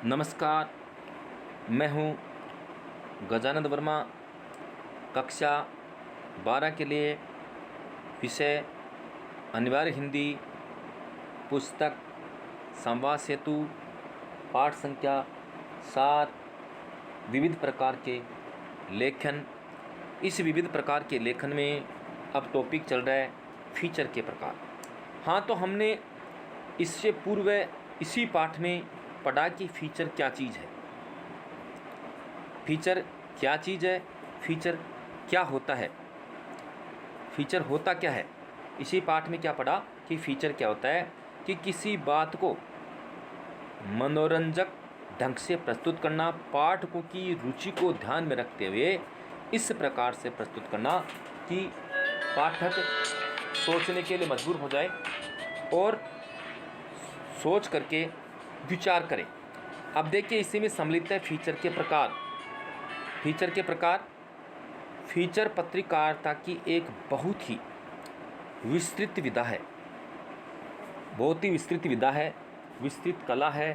नमस्कार, मैं हूं गजानंद वर्मा। कक्षा 12 के लिए विषय अनिवार्य हिंदी, पुस्तक संवाद सेतु, पाठ संख्या 7, विविध प्रकार के लेखन। इस विविध प्रकार के लेखन में अब टॉपिक चल रहा है फीचर के प्रकार। हाँ, तो हमने इससे पूर्व इसी पाठ में पढ़ा कि फीचर क्या चीज़ है। फीचर क्या चीज़ है, फीचर क्या होता है, फीचर होता क्या है। इसी पाठ में क्या पढ़ा कि फीचर क्या होता है कि किसी बात को मनोरंजक ढंग से प्रस्तुत करना, पाठकों की रुचि को ध्यान में रखते हुए इस प्रकार से प्रस्तुत करना कि पाठक सोचने के लिए मजबूर हो जाए और सोच करके विचार करें। अब देखिए, इसी में सम्मिलित है फीचर के प्रकार। फीचर के प्रकार, फीचर पत्रकारिता की एक बहुत ही विस्तृत विधा है, बहुत ही विस्तृत विधा है, विस्तृत कला है।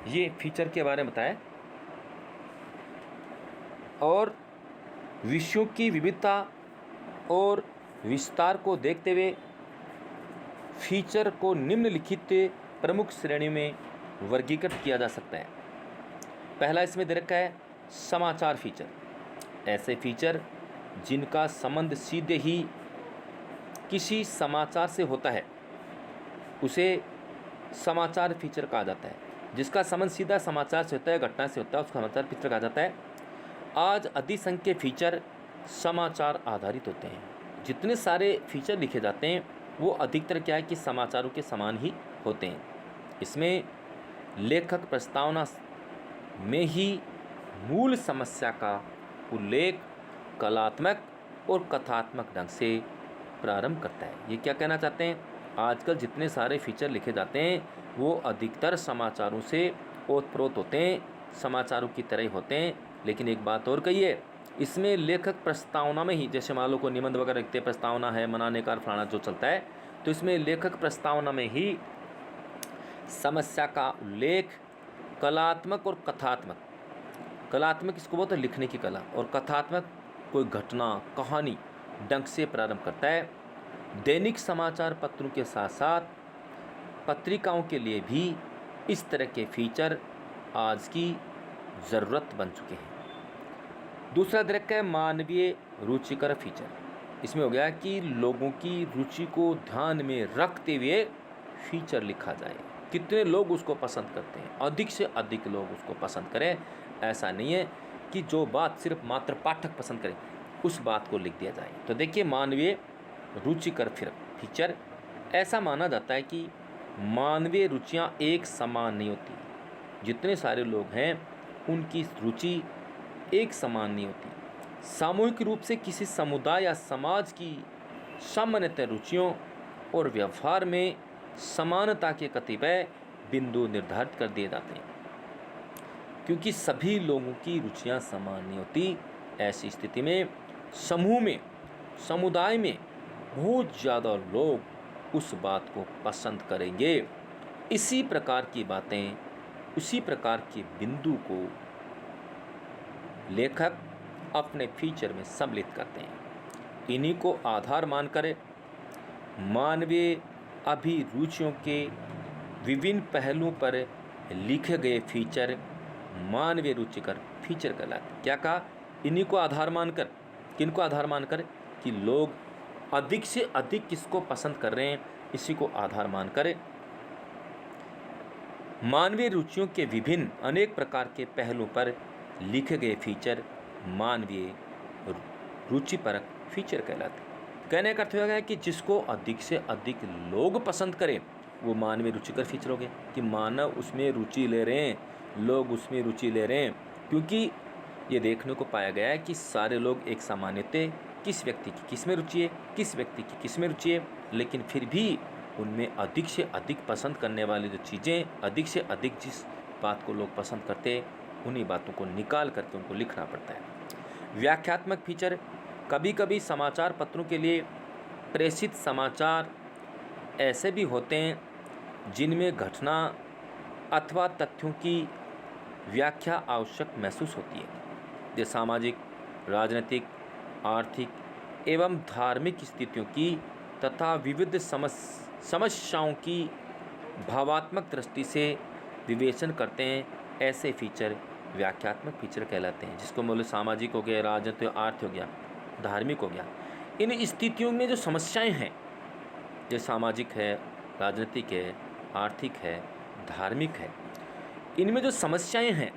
ये फीचर के बारे में बताएं और विषयों की विविधता और विस्तार को देखते हुए फीचर को निम्नलिखित प्रमुख श्रेणी में वर्गीकृत किया जा सकता है। पहला इसमें दे रखा है समाचार फीचर। ऐसे फीचर जिनका संबंध सीधे ही किसी समाचार से होता है उसे समाचार फीचर कहा जाता है। जिसका संबंध सीधा समाचार से होता है, घटना से होता है, उसका समाचार फीचर कहा जाता है। आज अधिसंख्य फीचर समाचार आधारित होते हैं। जितने सारे फीचर लिखे जाते हैं वो अधिकतर क्या है कि समाचारों के समान ही होते हैं। इसमें लेखक प्रस्तावना में ही मूल समस्या का उल्लेख कलात्मक और कथात्मक ढंग से प्रारंभ करता है। ये क्या कहना चाहते हैं, आजकल जितने सारे फीचर लिखे जाते हैं वो अधिकतर समाचारों से ओतप्रोत होते हैं, समाचारों की तरह ही होते हैं। लेकिन एक बात और कहिए, इसमें लेखक प्रस्तावना में ही, जैसे मान लो को निबंध वगैरह लिखते, प्रस्तावना है, मनाने का फलाना जो चलता है, तो इसमें लेखक प्रस्तावना में ही समस्या का उल्लेख कलात्मक और कथात्मक, कलात्मक इसको बोलते हैं लिखने की कला, और कथात्मक कोई घटना कहानी ढंग से प्रारंभ करता है। दैनिक समाचार पत्रों के साथ साथ पत्रिकाओं के लिए भी इस तरह के फीचर आज की ज़रूरत बन चुके हैं। दूसरा दृश्य है मानवीय रुचिकर फीचर। इसमें हो गया कि लोगों की रुचि को ध्यान में रखते हुए फीचर लिखा जाए। कितने लोग उसको पसंद करते हैं, अधिक से अधिक लोग उसको पसंद करें। ऐसा नहीं है कि जो बात सिर्फ मात्र पाठक पसंद करें उस बात को लिख दिया जाए। तो देखिए, मानवीय रुचिकर फीचर, ऐसा माना जाता है कि मानवीय रुचियां एक समान नहीं होती। जितने सारे लोग हैं उनकी रुचि एक समान नहीं होती। सामूहिक रूप से किसी समुदाय या समाज की सामान्यतः रुचियों और व्यवहार में समानता के कतिपय बिंदु निर्धारित कर दिए जाते हैं। क्योंकि सभी लोगों की रुचियां समान नहीं होती, ऐसी स्थिति में समूह में, समुदाय में बहुत ज़्यादा लोग उस बात को पसंद करेंगे। इसी प्रकार की बातें, उसी प्रकार के बिंदु को लेखक अपने फीचर में सम्मिलित करते हैं। इन्हीं को आधार मानकर मानवीय अभिरुचियों के विभिन्न पहलुओं पर लिखे गए फीचर मानवीय रुचिकर फीचर कहलाते। क्या कहा, इन्हीं को आधार मानकर, किनको आधार मानकर कि लोग अधिक से अधिक किसको पसंद कर रहे हैं, इसी को आधार मानकर मानवीय रुचियों के विभिन्न अनेक प्रकार के पहलुओं पर लिखे गए फीचर मानवीय रुचिपरक फीचर कहलाते। कहने का अर्थ होगा कि जिसको अधिक से अधिक लोग पसंद करें वो मानवीय रुचिकर फीचर हो गए, कि मानव उसमें रुचि ले रहे हैं, लोग उसमें रुचि ले रहे हैं। क्योंकि ये देखने को पाया गया है कि सारे लोग एक सामान्यतः किस व्यक्ति की किस में रुचि है, किस व्यक्ति की किस में रुचि है, लेकिन फिर भी उनमें अधिक से अधिक पसंद करने वाली जो चीज़ें, अधिक से अधिक जिस बात को लोग पसंद करते हैं उन्हीं बातों को निकाल करके उनको लिखना पड़ता है। व्याख्यात्मक फीचर, कभी कभी समाचार पत्रों के लिए प्रेषित समाचार ऐसे भी होते हैं जिनमें घटना अथवा तथ्यों की व्याख्या आवश्यक महसूस होती है। ये सामाजिक, राजनीतिक, आर्थिक एवं धार्मिक स्थितियों की तथा विविध समस्याओं की भावात्मक दृष्टि से विवेचन करते हैं, ऐसे फीचर व्याख्यात्मक फीचर कहलाते हैं। जिसको मूल्य सामाजिक हो गया, राजनीतिक, आर्थिक हो गया, धार्मिक हो गया। इन स्थितियों में जो समस्याएं हैं, जो सामाजिक है, राजनीतिक है, आर्थिक है, धार्मिक है, इनमें जो समस्याएं हैं,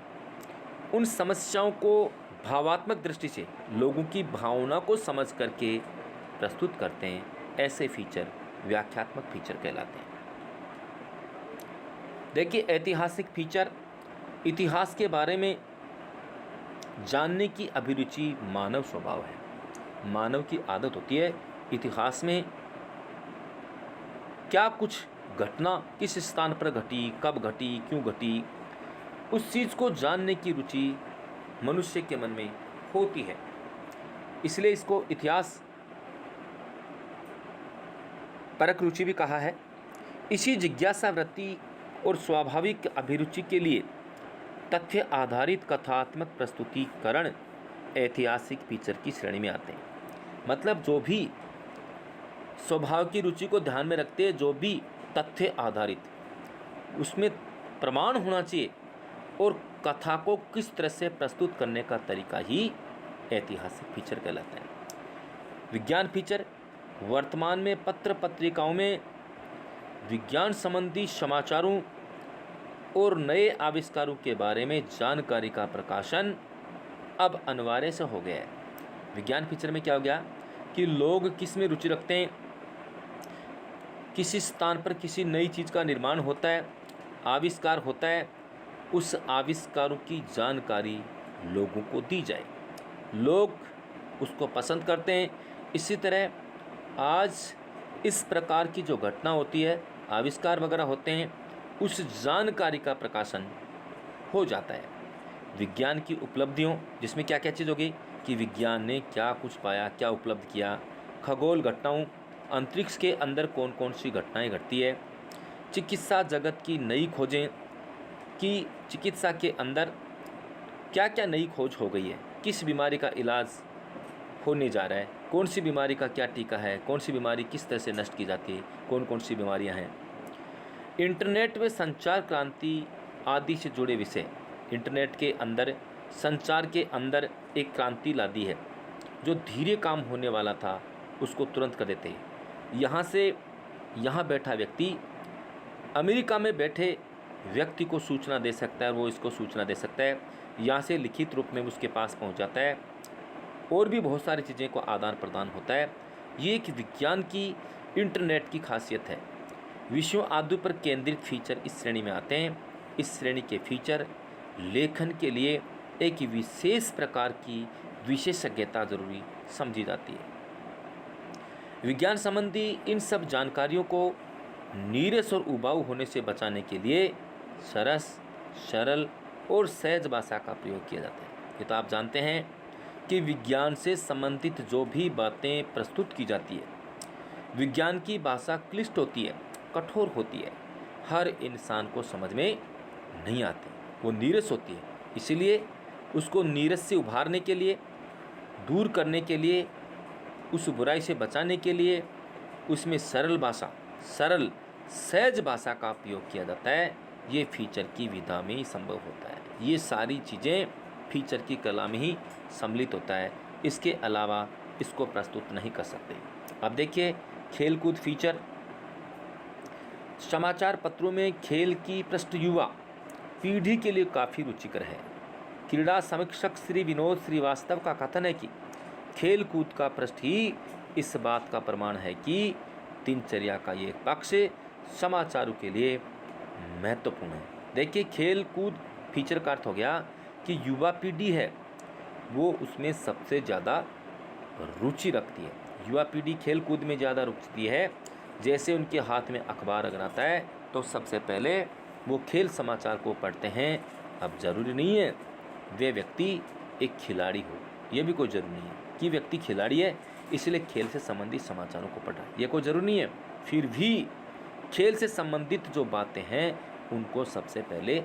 उन समस्याओं को भावात्मक दृष्टि से लोगों की भावना को समझ करके प्रस्तुत करते हैं, ऐसे फीचर व्याख्यात्मक फीचर कहलाते हैं। देखिए, ऐतिहासिक फीचर इतिहास के बारे में जानने की अभिरुचि मानव स्वभाव है। मानव की आदत होती है इतिहास में क्या कुछ घटना किस स्थान पर घटी, कब घटी, क्यों घटी, उस चीज़ को जानने की रुचि मनुष्य के मन में होती है। इसलिए इसको इतिहास परक रुचि भी कहा है। इसी जिज्ञासा वृत्ति और स्वाभाविक अभिरुचि के लिए तथ्य आधारित कथात्मक प्रस्तुतिकरण ऐतिहासिक फीचर की श्रेणी में आते हैं। मतलब जो भी स्वभाव की रुचि को ध्यान में रखते हैं, जो भी तथ्य आधारित, उसमें प्रमाण होना चाहिए और कथा को किस तरह से प्रस्तुत करने का तरीका ही ऐतिहासिक फीचर कहलाता है। विज्ञान फीचर वर्तमान में पत्र पत्रिकाओं में विज्ञान संबंधी समाचारों और नए आविष्कारों के बारे में जानकारी का प्रकाशन अब अनिवार्य से हो गया है। विज्ञान फीचर में क्या हो गया कि लोग किस में रुचि रखते हैं, किसी स्थान पर किसी नई चीज़ का निर्माण होता है, आविष्कार होता है, उस आविष्कारों की जानकारी लोगों को दी जाए, लोग उसको पसंद करते हैं। इसी तरह आज इस प्रकार की जो घटना होती है, आविष्कार वगैरह होते हैं, उस जानकारी का प्रकाशन हो जाता है। विज्ञान की उपलब्धियों, जिसमें क्या क्या चीज़ होगी कि विज्ञान ने क्या कुछ पाया, क्या उपलब्ध किया, खगोल घटनाओं, अंतरिक्ष के अंदर कौन कौन सी घटनाएं घटती है, चिकित्सा जगत की नई खोजें कि चिकित्सा के अंदर क्या क्या नई खोज हो गई है, किस बीमारी का इलाज होने जा रहा है, कौन सी बीमारी का क्या टीका है, कौन सी बीमारी किस तरह से नष्ट की जाती है, कौन कौन सी बीमारियां हैं। इंटरनेट व संचार क्रांति आदि से जुड़े विषय, इंटरनेट के अंदर, संचार के अंदर एक क्रांति ला दी है। जो धीरे काम होने वाला था उसको तुरंत कर देते हैं। यहाँ से यहाँ बैठा व्यक्ति अमेरिका में बैठे व्यक्ति को सूचना दे सकता है, वो इसको सूचना दे सकता है, यहाँ से लिखित रूप में उसके पास पहुँच जाता है, और भी बहुत सारी चीज़ें को आदान प्रदान होता है। ये एक विज्ञान की, इंटरनेट की खासियत है। विषयों आदि पर केंद्रित फीचर इस श्रेणी में आते हैं। इस श्रेणी के फीचर लेखन के लिए एक विशेष प्रकार की विशेषज्ञता जरूरी समझी जाती है। विज्ञान संबंधी इन सब जानकारियों को नीरस और उबाऊ होने से बचाने के लिए सरस, सरल और सहज भाषा का प्रयोग किया जाता है। ये तो आप जानते हैं कि विज्ञान से संबंधित जो भी बातें प्रस्तुत की जाती है, विज्ञान की भाषा क्लिष्ट होती है, कठोर होती है, हर इंसान को समझ में नहीं आती, वो नीरस होती है। इसीलिए उसको नीरस से उभारने के लिए, दूर करने के लिए, उस बुराई से बचाने के लिए उसमें सरल भाषा, सरल सहज भाषा का प्रयोग किया जाता है। ये फीचर की विधा में ही संभव होता है। ये सारी चीज़ें फीचर की कला में ही सम्मिलित होता है, इसके अलावा इसको प्रस्तुत नहीं कर सकते। अब देखिए, खेलकूद फीचर। समाचार पत्रों में खेल की पृष्ठ युवा पीढ़ी के लिए काफ़ी रुचिकर है। क्रीड़ा समीक्षक श्री विनोद श्रीवास्तव का कथन है कि खेल कूद का पृष्ठ ही इस बात का प्रमाण है कि दिनचर्या का ये पक्ष समाचारों के लिए महत्वपूर्ण है। देखिए, खेल कूद फीचर का अर्थ हो गया कि युवा पीढ़ी है वो उसमें सबसे ज़्यादा रुचि रखती है। युवा पीढ़ी खेल कूद में ज़्यादा रुचि है। जैसे उनके हाथ में अखबार अगर आता है तो सबसे पहले वो खेल समाचार को पढ़ते हैं। अब ज़रूरी नहीं है वे व्यक्ति एक खिलाड़ी हो, ये भी कोई ज़रूरी नहीं है कि व्यक्ति खिलाड़ी है इसलिए खेल से संबंधित समाचारों को पढ़ा, ये कोई ज़रूरी नहीं है। फिर भी खेल से संबंधित जो बातें हैं उनको सबसे पहले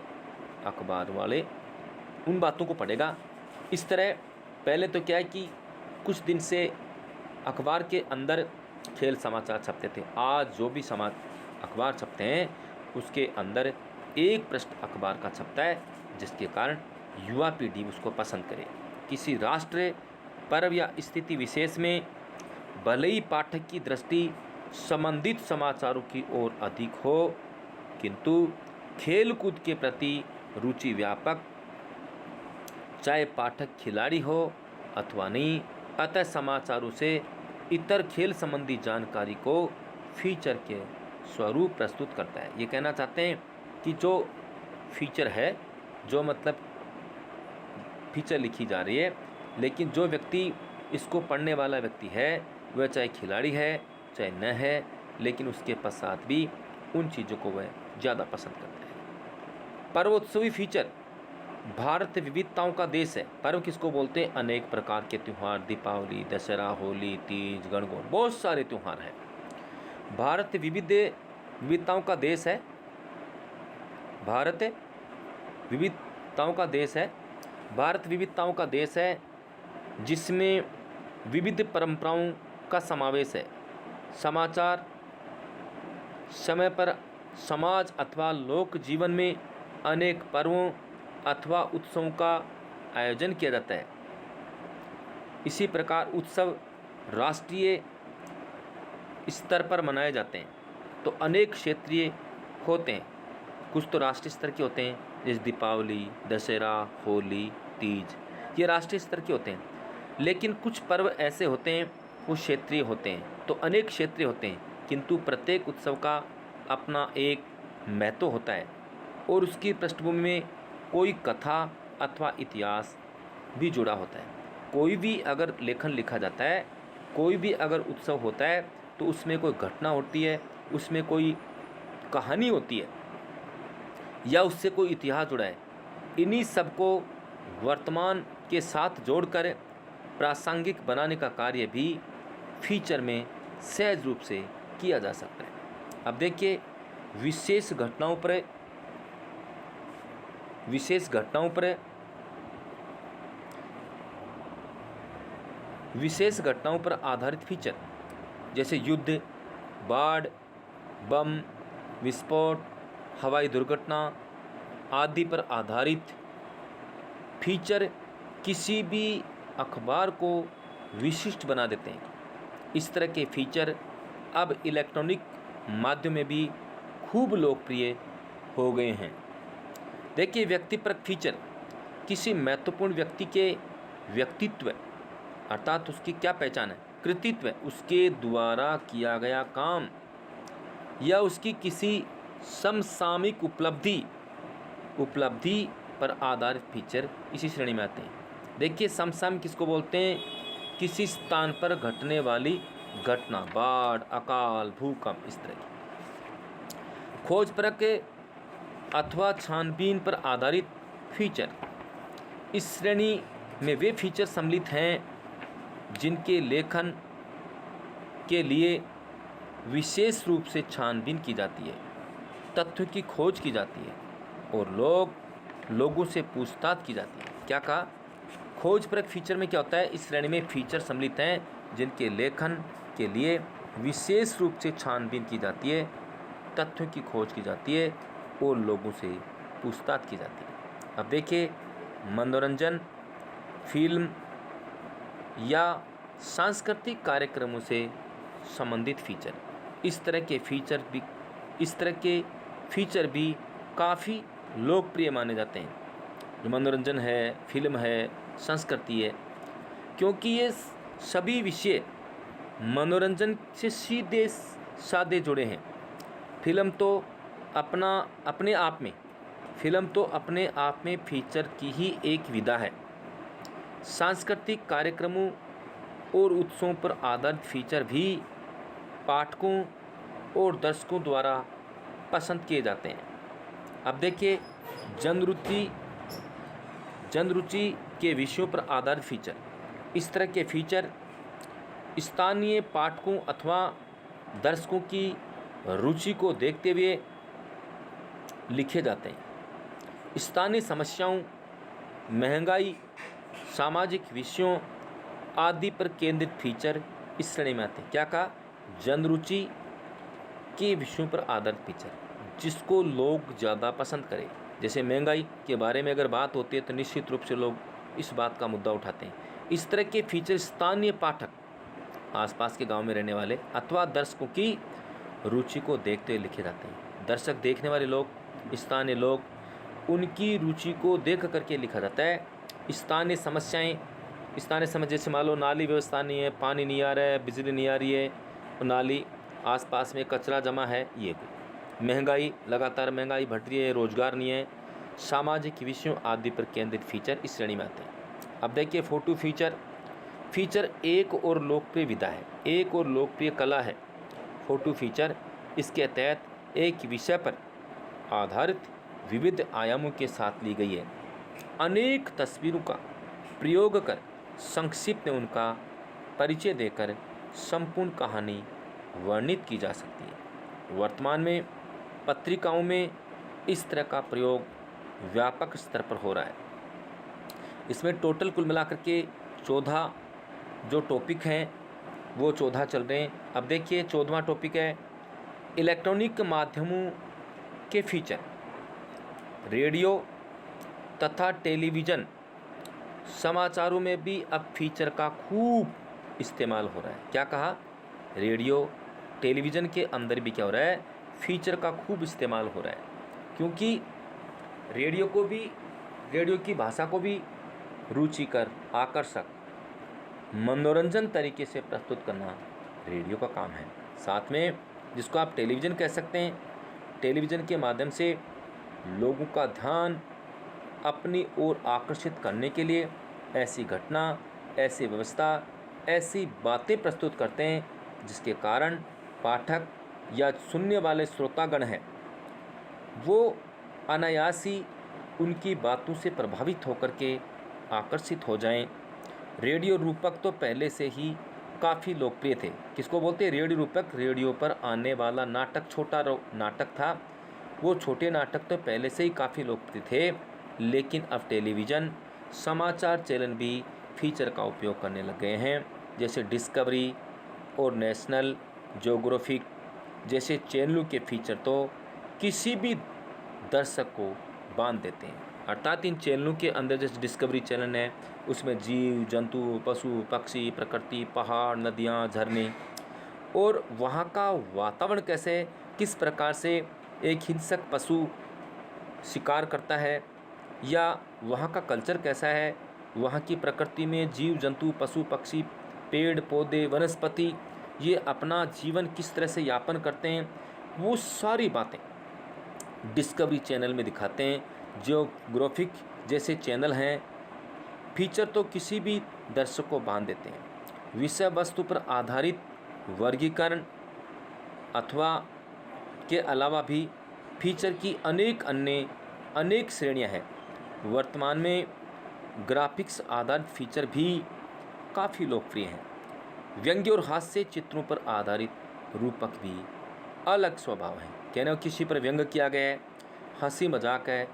अखबार वाले उन बातों को पढ़ेगा। इस तरह पहले तो क्या है कि कुछ दिन से अखबार के अंदर खेल समाचार छपते थे। आज जो भी अखबार छपते हैं उसके अंदर एक पृष्ठ अखबार का छपता है, जिसके कारण युवा पीढ़ी उसको पसंद करे। किसी राष्ट्र, पर्व या स्थिति विशेष में भले ही पाठक की दृष्टि संबंधित समाचारों की ओर अधिक हो, किंतु खेलकूद के प्रति रुचि व्यापक, चाहे पाठक खिलाड़ी हो अथवा नहीं, अतः समाचारों से इतर खेल संबंधी जानकारी को फीचर के स्वरूप प्रस्तुत करता है। ये कहना चाहते हैं कि जो फीचर है, जो मतलब फीचर लिखी जा रही है, लेकिन जो व्यक्ति इसको पढ़ने वाला व्यक्ति है वह चाहे खिलाड़ी है चाहे न है, लेकिन उसके पश्चात भी उन चीज़ों को वह ज़्यादा पसंद करता है। पर्वोत्सवी फीचर। भारत विविधताओं का देश है। पर्व किसको बोलते हैं? अनेक प्रकार के त्यौहार, दीपावली, दशहरा, होली, तीज, गणगौर, बहुत सारे त्यौहार हैं। भारत विविधताओं का देश है। भारत विविधताओं का देश है। भारत विविधताओं का देश है, जिसमें विविध परंपराओं का समावेश है। समाचार समय पर समाज अथवा लोक जीवन में अनेक पर्वों अथवा उत्सवों का आयोजन किया जाता है। इसी प्रकार उत्सव राष्ट्रीय स्तर पर मनाए जाते हैं, तो अनेक क्षेत्रीय होते हैं। कुछ तो राष्ट्रीय स्तर के होते हैं, जैसे दीपावली, दशहरा, होली, तीज, ये राष्ट्रीय स्तर के होते हैं। लेकिन कुछ पर्व ऐसे होते हैं वो क्षेत्रीय होते हैं, तो अनेक क्षेत्रीय होते हैं, किंतु प्रत्येक उत्सव का अपना एक महत्व होता है और उसकी पृष्ठभूमि में कोई कथा अथवा इतिहास भी जुड़ा होता है। कोई भी अगर लेखन लिखा जाता है, कोई भी अगर उत्सव होता है, तो उसमें कोई घटना होती है, उसमें कोई कहानी होती है या उससे कोई इतिहास जुड़ा है। इन्हीं सबको वर्तमान के साथ जोड़कर प्रासंगिक बनाने का कार्य भी फीचर में सहज रूप से किया जा सकता है। अब देखिए, विशेष घटनाओं पर आधारित फीचर, जैसे युद्ध, बाढ़, बम विस्फोट, हवाई दुर्घटना आदि पर आधारित फीचर किसी भी अखबार को विशिष्ट बना देते हैं। इस तरह के फीचर अब इलेक्ट्रॉनिक माध्यम में भी खूब लोकप्रिय हो गए हैं। देखिए, व्यक्तिपरक फीचर किसी महत्वपूर्ण व्यक्ति के व्यक्तित्व अर्थात उसकी क्या पहचान है, कृतित्व, उसके द्वारा किया गया काम या उसकी किसी समसामयिक उपलब्धि पर आधारित फीचर इसी श्रेणी में आते हैं। देखिए, समसामयिक किसको बोलते हैं? किसी स्थान पर घटने वाली घटना, बाढ़, अकाल, भूकंप, इस तरह की। खोजपरक अथवा छानबीन पर आधारित फीचर, इस श्रेणी में वे फीचर सम्मिलित हैं जिनके लेखन के लिए विशेष रूप से छानबीन की जाती है, तथ्यों की खोज की जाती है और लोगों से पूछताछ की जाती है। क्या कहा? खोजपरक फीचर में क्या होता है? इस श्रेणी में फीचर सम्मिलित हैं जिनके लेखन के लिए विशेष रूप से छानबीन की जाती है, तथ्यों की खोज की जाती है और लोगों से पूछताछ की जाती है। अब देखिए, मनोरंजन, फिल्म या सांस्कृतिक कार्यक्रमों से संबंधित फीचर, इस तरह के फीचर भी काफ़ी लोकप्रिय माने जाते हैं। जो मनोरंजन है, फिल्म है, संस्कृति है, क्योंकि ये सभी विषय मनोरंजन से सीधे साधे जुड़े हैं। फिल्म तो अपने आप में फीचर की ही एक विधा है। सांस्कृतिक कार्यक्रमों और उत्सवों पर आधारित फीचर भी पाठकों और दर्शकों द्वारा पसंद किए जाते हैं। अब देखिए, जनरुचि के विषयों पर आधारित फीचर, इस तरह के फीचर स्थानीय पाठकों अथवा दर्शकों की रुचि को देखते हुए लिखे जाते हैं। स्थानीय समस्याओं महंगाई, सामाजिक विषयों आदि पर केंद्रित फीचर इस श्रेणी में आते हैं। क्या कहा? जनरुचि के विषयों पर आधारित फीचर, जिसको लोग ज़्यादा पसंद करें। जैसे महंगाई के बारे में अगर बात होती है तो निश्चित रूप से लोग इस बात का मुद्दा उठाते हैं। इस तरह के फीचर स्थानीय पाठक, आसपास के गांव में रहने वाले अथवा दर्शकों की रुचि को देखते हुए लिखे जाते हैं। दर्शक, देखने वाले लोग, स्थानीय लोग, उनकी रुचि को देख करके लिखा जाता है। स्थानीय समस्याएं, स्थानीय समस्या जैसे मान लो नाली व्यवस्था नहीं है, पानी नहीं आ रहा है, बिजली नहीं आ रही है, नाली आसपास में कचरा जमा है, ये कोई। महंगाई, लगातार महंगाई बढ़ रही है, रोजगार नहीं है। सामाजिक विषयों आदि पर केंद्रित फीचर इस श्रेणी में आते हैं। अब देखिए फोटो फीचर। फीचर एक और लोकप्रिय विधा है, एक और लोकप्रिय कला है फोटो फीचर। इसके तहत एक विषय पर आधारित विविध आयामों के साथ ली गई है अनेक तस्वीरों का प्रयोग कर संक्षिप्त में उनका परिचय देकर संपूर्ण कहानी वर्णित की जा सकती है। वर्तमान में पत्रिकाओं में इस तरह का प्रयोग व्यापक स्तर पर हो रहा है। इसमें टोटल कुल मिलाकर के 14 जो टॉपिक हैं वो 14 चल रहे हैं। अब देखिए 14वां टॉपिक है इलेक्ट्रॉनिक माध्यमों के फीचर। रेडियो तथा टेलीविज़न समाचारों में भी अब फीचर का खूब इस्तेमाल हो रहा है। क्या कहा? रेडियो टेलीविज़न के अंदर भी क्या हो रहा है? फीचर का खूब इस्तेमाल हो रहा है, क्योंकि रेडियो की भाषा को भी रुचिकर, आकर्षक, मनोरंजन तरीके से प्रस्तुत करना रेडियो का काम है। साथ में जिसको आप टेलीविज़न कह सकते हैं, टेलीविज़न के माध्यम से लोगों का ध्यान अपनी ओर आकर्षित करने के लिए ऐसी घटना, ऐसी व्यवस्था, ऐसी बातें प्रस्तुत करते हैं जिसके कारण पाठक या सुनने वाले श्रोतागण हैं वो अनायास ही उनकी बातों से प्रभावित होकर के आकर्षित हो जाएं। रेडियो रूपक तो पहले से ही काफ़ी लोकप्रिय थे। किसको बोलते हैं? रेडियो रूपक। रेडियो पर आने वाला नाटक, छोटा नाटक था, वो छोटे नाटक तो पहले से ही काफ़ी लोकप्रिय थे, लेकिन अब टेलीविज़न, समाचार चैनल भी फीचर का उपयोग करने लग गए हैं। जैसे डिस्कवरी और नेशनल ज्योग्राफिक जैसे चैनलों के फीचर तो किसी भी दर्शक को बांध देते हैं। अर्थात इन चैनलों के अंदर जैसे डिस्कवरी चैनल है, उसमें जीव जंतु, पशु पक्षी, प्रकृति, पहाड़, नदियाँ, झरने और वहाँ का वातावरण कैसे, किस प्रकार से एक हिंसक पशु शिकार करता है, या वहाँ का कल्चर कैसा है, वहाँ की प्रकृति में जीव जंतु, पशु पक्षी, पेड़ पौधे, वनस्पति, ये अपना जीवन किस तरह से यापन करते हैं, वो सारी बातें डिस्कवरी चैनल में दिखाते हैं। ज्योग्राफिक जैसे चैनल हैं, फीचर तो किसी भी दर्शक को बांध देते हैं। विषय वस्तु पर आधारित वर्गीकरण अथवा के अलावा भी फीचर की अनेक श्रेणियां हैं। वर्तमान में ग्राफिक्स आधारित फीचर भी काफ़ी लोकप्रिय हैं। व्यंग्य और हास्य चित्रों पर आधारित रूपक भी अलग स्वभाव है। कहना किसी पर व्यंग्य किया गया है, हंसी मजाक है,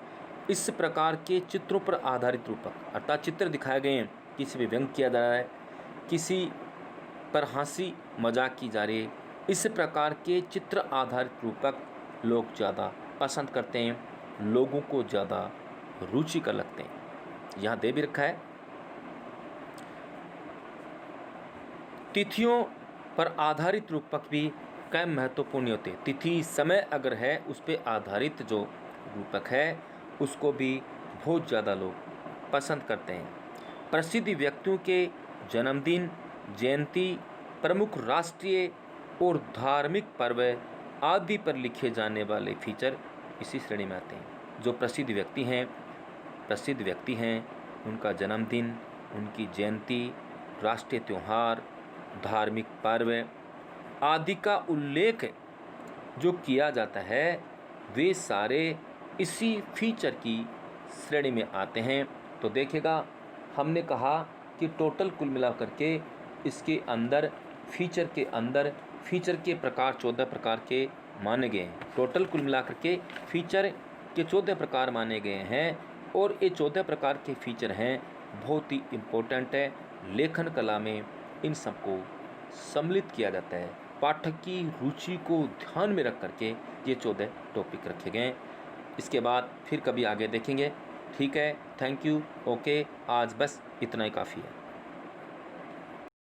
इस प्रकार के चित्रों पर आधारित रूपक, अर्थात चित्र दिखाए गए हैं, किसी पर व्यंग्य किया जा रहा है, किसी पर हंसी मजाक की जा रही है, इस प्रकार के चित्र आधारित रूपक लोग ज़्यादा पसंद करते हैं, लोगों को ज़्यादा रुचिकर लगते हैं। यहाँ दे भी रखा है तिथियों पर आधारित रूपक भी कई महत्वपूर्ण होते हैं। तिथि, समय अगर है उस पर आधारित जो रूपक है उसको भी बहुत ज़्यादा लोग पसंद करते हैं। प्रसिद्ध व्यक्तियों के जन्मदिन, जयंती, प्रमुख राष्ट्रीय और धार्मिक पर्व आदि पर लिखे जाने वाले फीचर इसी श्रेणी में आते हैं। जो प्रसिद्ध व्यक्ति हैं उनका जन्मदिन, उनकी जयंती, राष्ट्रीय त्यौहार, धार्मिक पर्व आदि का उल्लेख जो किया जाता है वे सारे इसी फीचर की श्रेणी में आते हैं। तो देखिएगा हमने कहा कि टोटल कुल मिलाकर के इसके अंदर फीचर के प्रकार 14 प्रकार के माने गए हैं। टोटल कुल मिलाकर के फीचर के 14 प्रकार माने गए हैं। और ये 14 प्रकार के फीचर हैं, बहुत ही इम्पोर्टेंट है। लेखन कला में इन सबको सम्मिलित किया जाता है। पाठक की रुचि को ध्यान में रख करके ये 14 टॉपिक रखे गए हैं। इसके बाद फिर कभी आगे देखेंगे। ठीक है, थैंक यू, ओके, आज बस इतना ही काफ़ी है।